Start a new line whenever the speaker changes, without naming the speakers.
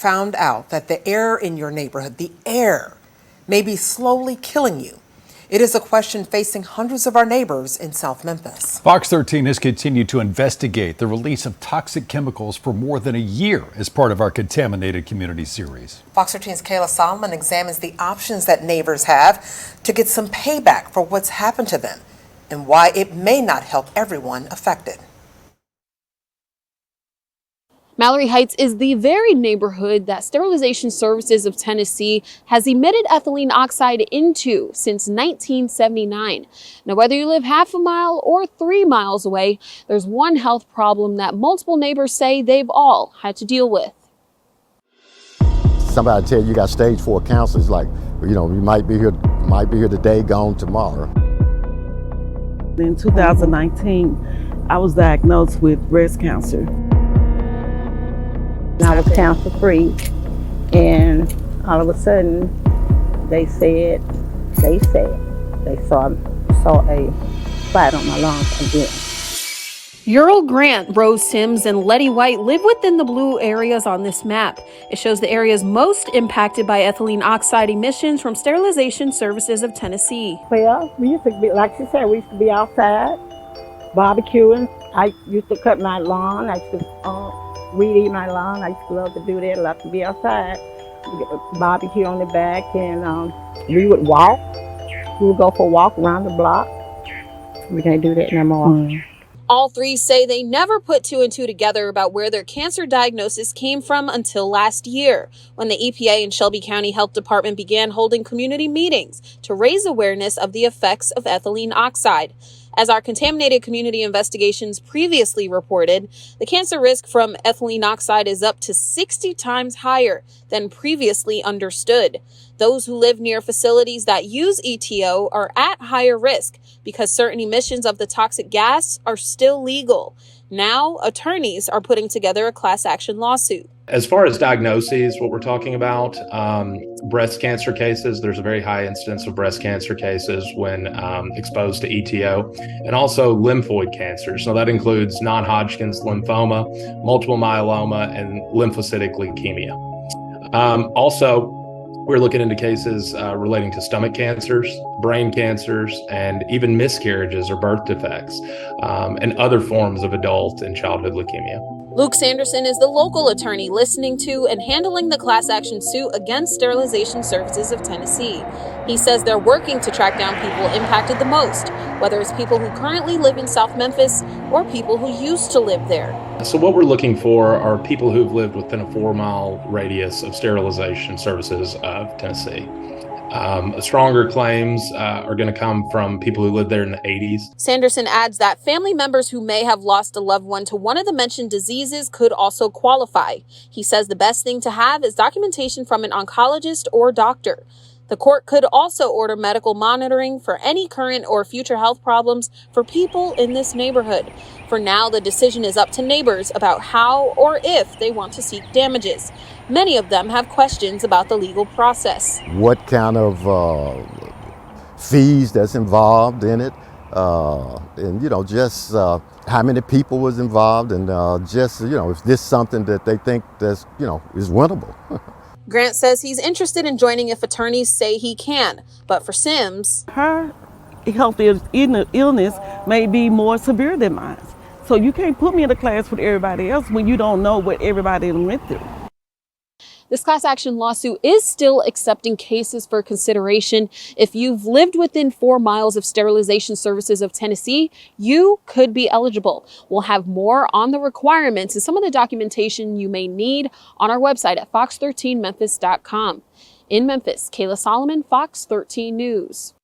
Found out that the air in your neighborhood, the air, may be slowly killing you. It is a question facing hundreds of our neighbors in South Memphis.
Fox 13 has continued to investigate the release of toxic chemicals for more than a year as part of our Contaminated Community series.
Fox 13's Kayla Solomon examines the options that neighbors have to get some payback for what's happened to them and why it may not help everyone affected.
Mallory Heights is the very neighborhood that Sterilization Services of Tennessee has emitted ethylene oxide into since 1979. Now, whether you live half a mile or 3 miles away, there's one health problem that multiple neighbors say they've all had to deal with.
Somebody tell you got stage 4 cancer, it's like, you know, you might be here today, gone tomorrow.
In 2019, I was diagnosed with breast cancer.
I was cancer free, and all of a sudden they said they saw a spot on my lungs again.
Ural Grant, Rose Sims, and Letty White live within the blue areas on this map. It shows the areas most impacted by ethylene oxide emissions from Sterilization Services of Tennessee.
Well, we used to be, like she said, we used to be outside barbecuing. I used to cut my lawn. I used to weed eat my lawn. I used to love to do that. I love to be outside, barbecue on the back, and we would walk. We would go for a walk around the block. We can't do that no more.
All three say they never put 2 and 2 together about where their cancer diagnosis came from until last year, when the EPA and Shelby County Health Department began holding community meetings to raise awareness of the effects of ethylene oxide. As our Contaminated Community investigations previously reported, the cancer risk from ethylene oxide is up to 60 times higher than previously understood. Those who live near facilities that use ETO are at higher risk because certain emissions of the toxic gas are still legal. Now, attorneys are putting together a class action lawsuit.
As far as diagnoses, what we're talking about, breast cancer cases, there's a very high incidence of breast cancer cases when exposed to ETO, and also lymphoid cancers. So that includes non-Hodgkin's lymphoma, multiple myeloma, and lymphocytic leukemia. Also, we're looking into cases relating to stomach cancers, brain cancers, and even miscarriages or birth defects, and other forms of adult and childhood leukemia.
Luke Sanderson is the local attorney listening to and handling the class action suit against Sterilization Services of Tennessee. He says they're working to track down people impacted the most, whether it's people who currently live in South Memphis or people who used to live there.
So what we're looking for are people who've lived within a 4-mile radius of Sterilization Services of Tennessee. Stronger claims are going to come from people who lived there in the 80s.
Sanderson adds that family members who may have lost a loved one to one of the mentioned diseases could also qualify. He says the best thing to have is documentation from an oncologist or doctor. The court could also order medical monitoring for any current or future health problems for people in this neighborhood. For now, the decision is up to neighbors about how or if they want to seek damages. Many of them have questions about the legal process.
What kind of fees that's involved in it, and just how many people was involved, and if this something that they think that's is winnable.
Grant says he's interested in joining if attorneys say he can, but for Sims,
Her health illness may be more severe than mine. So you can't put me in a class with everybody else when you don't know what everybody went through.
this class action lawsuit is still accepting cases for consideration. If you've lived within 4 miles of Sterilization Services of Tennessee, you could be eligible. We'll have more on the requirements and some of the documentation you may need on our website at fox13memphis.com. In Memphis, Kayla Solomon, Fox 13 News.